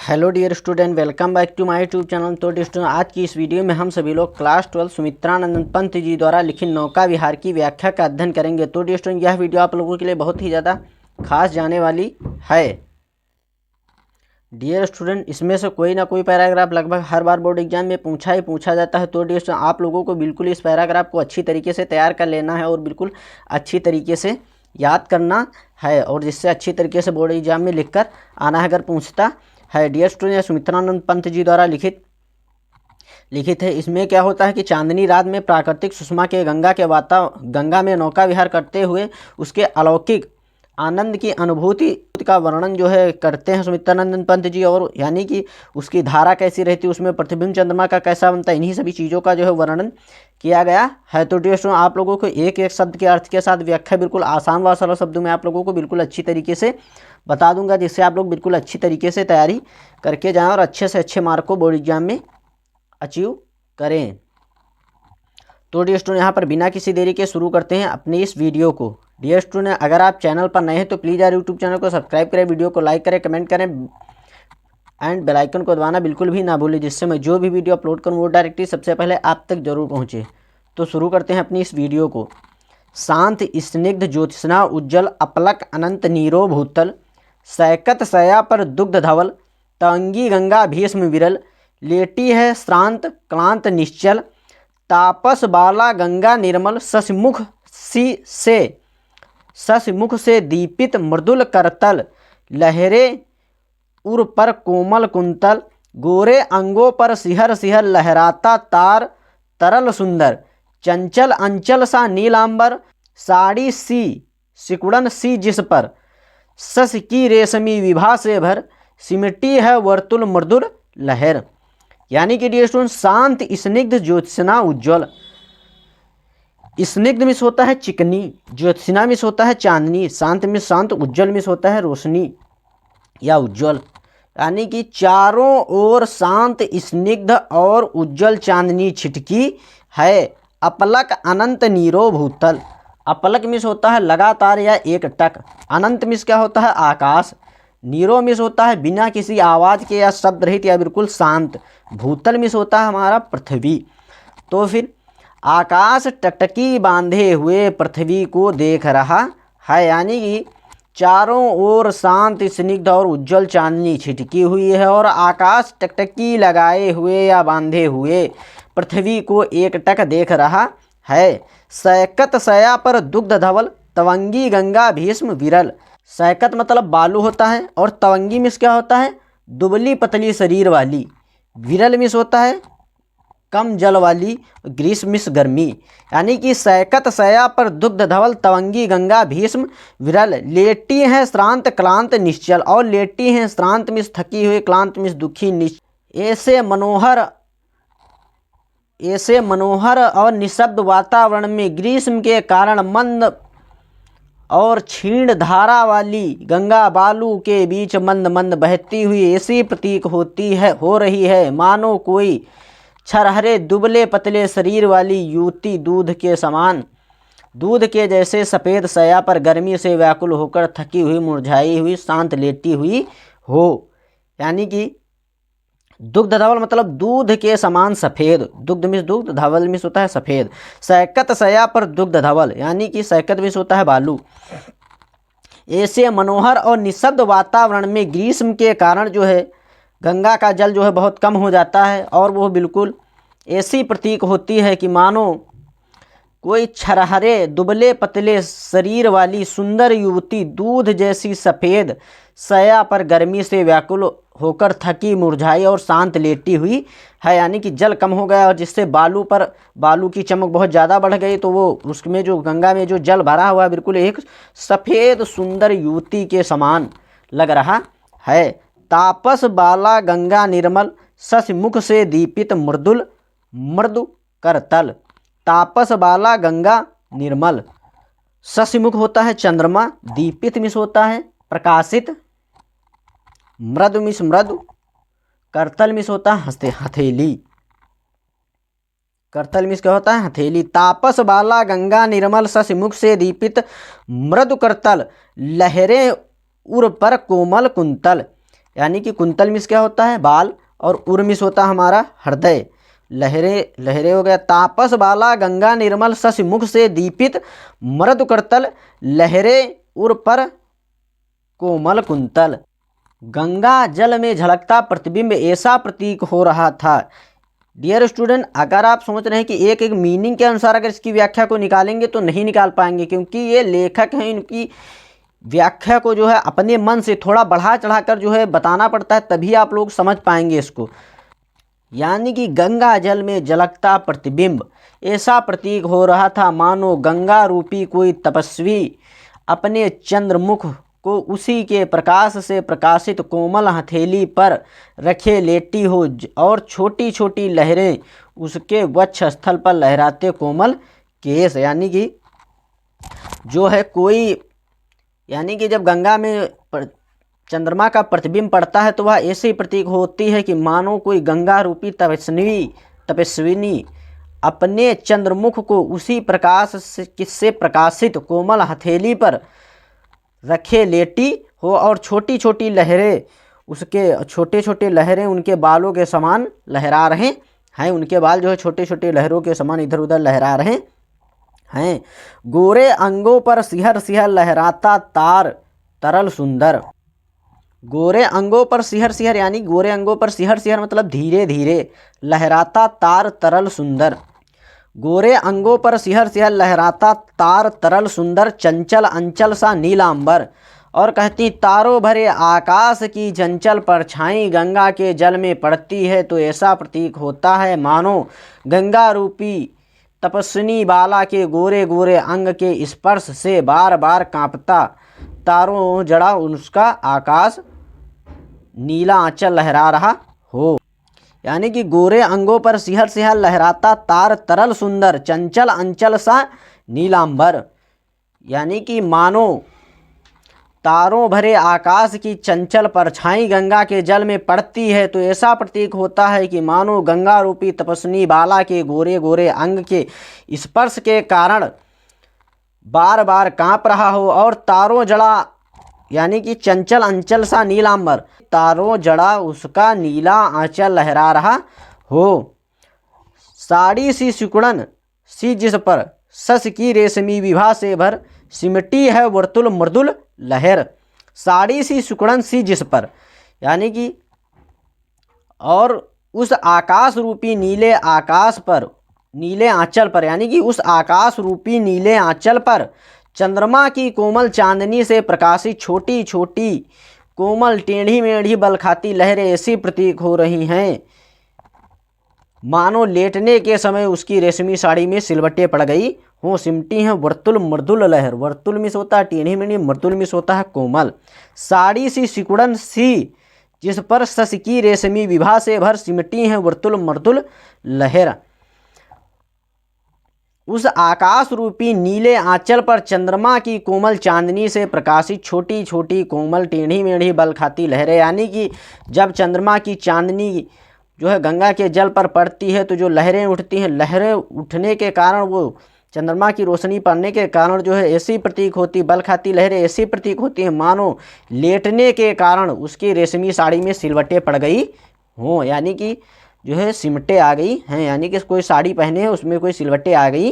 Hello dear student, welcome back to my YouTube channel. तो dear student, आज की इस वीडियो में हम सभी लोग क्लास 12 सुमित्रानंद पंत जी द्वारा लिखित नौका विहार की व्याख्या का अध्ययन करेंगे। तो डियर स्टूडेंट, यह वीडियो आप लोगों के लिए बहुत ही ज़्यादा खास जाने वाली है। डियर स्टूडेंट, इसमें से कोई ना कोई पैराग्राफ लगभग हर बार बोर्ड एग्जाम में पूछा जाता है। तो डियर स्टूडेंट, आप लोगों को बिल्कुल इस पैराग्राफ को अच्छी तरीके से तैयार कर लेना है और बिल्कुल अच्छी तरीके से याद करना है, और जिससे अच्छी तरीके से बोर्ड एग्जाम में लिख कर आना है अगर पूछता है। डियर स्टूडेंट, सुमित्रानंद पंत जी द्वारा लिखित है। इसमें क्या होता है कि चांदनी रात में प्राकृतिक सुषमा के गंगा में नौका विहार करते हुए उसके अलौकिक आनंद की अनुभूति का वर्णन जो है करते हैं सुमित्रानंद पंत जी, और यानी कि उसकी धारा कैसी रहती है, उसमें प्रतिबिंब चंद्रमा का कैसा बनता है, इन्हीं सभी चीज़ों का जो है वर्णन किया गया है। तो डियर स्टूडेंट, आप लोगों को एक एक शब्द के अर्थ के साथ व्याख्या बिल्कुल आसान व सरल शब्दों में आप लोगों को बिल्कुल अच्छी तरीके से बता दूंगा, जिससे आप लोग बिल्कुल अच्छी तरीके से तैयारी करके जाएं और अच्छे से अच्छे मार्क को बोर्ड एग्जाम में अचीव करें। तो डियर स्टूडेंट, यहाँ पर बिना किसी देरी के शुरू करते हैं अपनी इस वीडियो को। डियर स्टूडेंट, अगर आप चैनल पर नए हैं तो प्लीज़ यार यूट्यूब चैनल को सब्सक्राइब करें, वीडियो को लाइक करें, कमेंट करें एंड बेल आइकन को दबाना बिल्कुल भी ना भूलें, जिससे मैं जो भी वीडियो अपलोड करूँ वो डायरेक्टली सबसे पहले आप तक जरूर पहुँचे। तो शुरू करते हैं अपनी इस वीडियो को। शांत स्निग्ध ज्योत्सना उज्ज्वल अपलक अनंत नीरो भूतल, सैकत सया पर दुग्ध धवल, तंगी गंगा भीष्म विरल, लेटी है श्रांत क्लांत निश्चल, तापस बाला गंगा निर्मल, शशमुख से दीपित मृदुल करतल, लहरे उर पर कोमल कुंतल, गोरे अंगों पर सिहर सिहर लहराता तार तरल सुंदर, चंचल अंचल सा नीलांबर, साड़ी सी सिकुड़न सी जिस पर, शश की रेशमी विभा से भर, सिमटी है वर्तुल मृदुल लहर। यानी कि डियर स्टूडेंट, शांत स्निग्ध ज्योत्सना उज्ज्वल। स्निग्ध मिस होता है चिकनी, ज्योत्सना मिस होता है चांदनी, शांत मिस शांत, उज्ज्वल मिस होता है रोशनी या उज्ज्वल। यानी कि चारों ओर शांत स्निग्ध और उज्ज्वल चांदनी छिटकी है। अपलक अनंत नीरो भूतल। अपलक मिस होता है लगातार या एक टक। अनंत मिस क्या होता है आकाश। नीरो मिस होता है बिना किसी आवाज़ के या शब्द रहित या बिल्कुल शांत। भूतल मिस होता है हमारा पृथ्वी। तो फिर आकाश टकटकी बांधे हुए पृथ्वी को देख रहा है। यानी कि चारों ओर शांत स्निग्ध और उज्ज्वल चांदनी छिटकी हुई है और आकाश टकटकी लगाए हुए या बांधे हुए पृथ्वी को एक टक देख रहा है। सैकत सया पर दुग्ध धवल, तवंगी गंगा भीष्म विरल। सैकत मतलब बालू होता है और तवंगी मिस क्या होता है दुबली पतली शरीर वाली। विरल मिस होता है कम जल वाली। ग्रीष्म मिस गर्मी। यानी कि सैकत सया पर दुग्ध धवल, तवंगी गंगा भीष्म विरल, लेटी हैं श्रांत क्लांत निश्चल। और लेटी हैं श्रांत मिस थकी हुई, क्लांत मिस दुखी, ऐसे मनोहर और निशब्द वातावरण में ग्रीष्म के कारण मंद और क्षीण धारा वाली गंगा बालू के बीच मंद मंद बहती हुई ऐसी प्रतीक हो रही है मानो कोई छरहरे दुबले पतले शरीर वाली युवती दूध के समान, दूध के जैसे सफ़ेद सया पर गर्मी से व्याकुल होकर थकी हुई, मुरझाई हुई, शांत लेटी हुई हो। यानी कि दुग्ध धवल मतलब दूध के समान सफ़ेद। दुग्ध मिस दुग्ध, धवल मिस होता है सफ़ेद। सैकत सया पर दुग्ध धवल, यानी कि सैकत मिस होता है बालू। ऐसे मनोहर और निशब्द वातावरण में ग्रीष्म के कारण जो है गंगा का जल जो है बहुत कम हो जाता है और वो बिल्कुल ऐसी प्रतीक होती है कि मानो कोई छरहरे दुबले पतले शरीर वाली सुंदर युवती दूध जैसी सफ़ेद सया पर गर्मी से व्याकुल होकर थकी, मुरझाई और शांत लेटी हुई है। यानी कि जल कम हो गया और जिससे बालू की चमक बहुत ज़्यादा बढ़ गई, तो वो उसमें जो गंगा में जो जल भरा हुआ बिल्कुल एक सफ़ेद सुंदर युवती के समान लग रहा है। तापस बाला गंगा निर्मल, शशमुख से दीपित मृदु करतल। तापस बाला गंगा निर्मल। शशमुख होता है चंद्रमा, दीपित मिस होता है प्रकाशित, मृदु मिस मृदु, करतल मिस होता है हथेली। करतल मिस क्या होता है हथेली। तापस बाला गंगा निर्मल, शशमुख से दीपित मृदु करतल, लहरें उर पर कोमल कुंतल। यानी कि कुंतल मिस क्या होता है, बाल, और उर मिस होता है हमारा हृदय। लहरे लहरे हो गया। तापस बाला गंगा निर्मल शशि मुख से दीपित मृदु करतल, लहरे उर पर कोमल कुंतल। गंगा जल में झलकता प्रतिबिंब ऐसा प्रतीक हो रहा था। डियर स्टूडेंट, अगर आप सोच रहे हैं कि एक एक मीनिंग के अनुसार अगर इसकी व्याख्या को निकालेंगे तो नहीं निकाल पाएंगे, क्योंकि ये लेखक हैं, इनकी व्याख्या को जो है अपने मन से थोड़ा बढ़ा चढ़ाकर जो है बताना पड़ता है, तभी आप लोग समझ पाएंगे इसको। यानी कि गंगा जल में झलकता प्रतिबिंब ऐसा प्रतीक हो रहा था मानो गंगा रूपी कोई तपस्वी अपने चंद्रमुख को उसी के प्रकाश से प्रकाशित कोमल हथेली पर रखे लेटी हो, और छोटी छोटी लहरें उसके वक्ष स्थल पर लहराते कोमल केस। यानी कि जो है कोई, यानी कि जब गंगा में चंद्रमा का प्रतिबिंब पड़ता है तो वह ऐसे ही प्रतीक होती है कि मानो कोई गंगा रूपी तपस्विनी अपने चंद्रमुख को उसी प्रकाश से प्रकाशित कोमल हथेली पर रखे लेटी हो, और छोटी छोटी लहरें उसके छोटे छोटे लहरें उनके बालों के समान लहरा रहे हैं। उनके बाल जो है छोटे छोटे लहरों के समान इधर उधर लहरा रहे हैं। गोरे अंगों पर सिहर सिहर लहराता तार तरल सुंदर। गोरे अंगों पर सिहर सिहर, यानी गोरे अंगों पर सिहर सिहर मतलब धीरे धीरे लहराता तार तरल सुंदर। गोरे अंगों पर सिहर सिहर लहराता तार तरल सुंदर, चंचल अंचल सा नीलांबर। और कहती तारों भरे आकाश की चंचल परछाई गंगा के जल में पड़ती है तो ऐसा प्रतीक होता है मानो गंगा रूपी तपस्विनी बाला के गोरे गोरे अंग के स्पर्श से बार बार कांपता तारों जड़ा उसका आकाश नीला आंचल लहरा रहा हो। यानी कि गोरे अंगों पर सिहर सिहर लहराता तार तरल सुंदर, चंचल अंचल सा नीलांबर। यानी कि मानो तारों भरे आकाश की चंचल परछाई गंगा के जल में पड़ती है तो ऐसा प्रतीक होता है कि मानो गंगा रूपी तपस्विनी बाला के गोरे गोरे अंग के स्पर्श के कारण बार बार कांप रहा हो, और तारों जड़ा यानी कि चंचल अंचल सा नीलांबर, तारों जड़ा उसका नीला आंचल लहरा रहा हो। साड़ी सी सिकुड़न सी जिस पर सस की रेशमी विभा से भर, सिमटी है वर्तुल मृदुल लहर। साड़ी सी सिकुड़न सी जिस पर, यानी कि और उस आकाश रूपी नीले आकाश पर, नीले आंचल पर, यानी कि उस आकाश रूपी नीले आंचल पर चंद्रमा की कोमल चांदनी से प्रकाशित छोटी छोटी कोमल टेढ़ी मेढ़ी बलखाती लहरें ऐसी प्रतीक हो रही हैं मानो लेटने के समय उसकी रेशमी साड़ी में सिलवटें पड़ गई हों। सिमटी हैं वर्तुल मृदुल लहर, वर्तुल मिस होता है टेढ़ी मेढ़ी, मृदुल मिस होता है कोमल। साड़ी सी सिकुड़न सी जिस पर सस की रेशमी विभा से भर, सिमटी हैं वर्तुल मृदुल लहर। उस आकाश रूपी नीले आंचल पर चंद्रमा की कोमल चांदनी से प्रकाशित छोटी छोटी कोमल टेढ़ी मेढ़ी बल खाती लहरें। यानी कि जब चंद्रमा की चांदनी जो है गंगा के जल पर पड़ती है तो जो लहरें उठती हैं, लहरें उठने के कारण, वो चंद्रमा की रोशनी पड़ने के कारण जो है ऐसी प्रतीक होती, बल खाती लहरें ऐसी प्रतीक होती हैं मानो लेटने के कारण उसकी रेशमी साड़ी में सिलवटें पड़ गई हों। यानी कि जो है सिमटे आ गई हैं, यानी कि कोई साड़ी पहने हैं उसमें कोई सिलवटें आ गई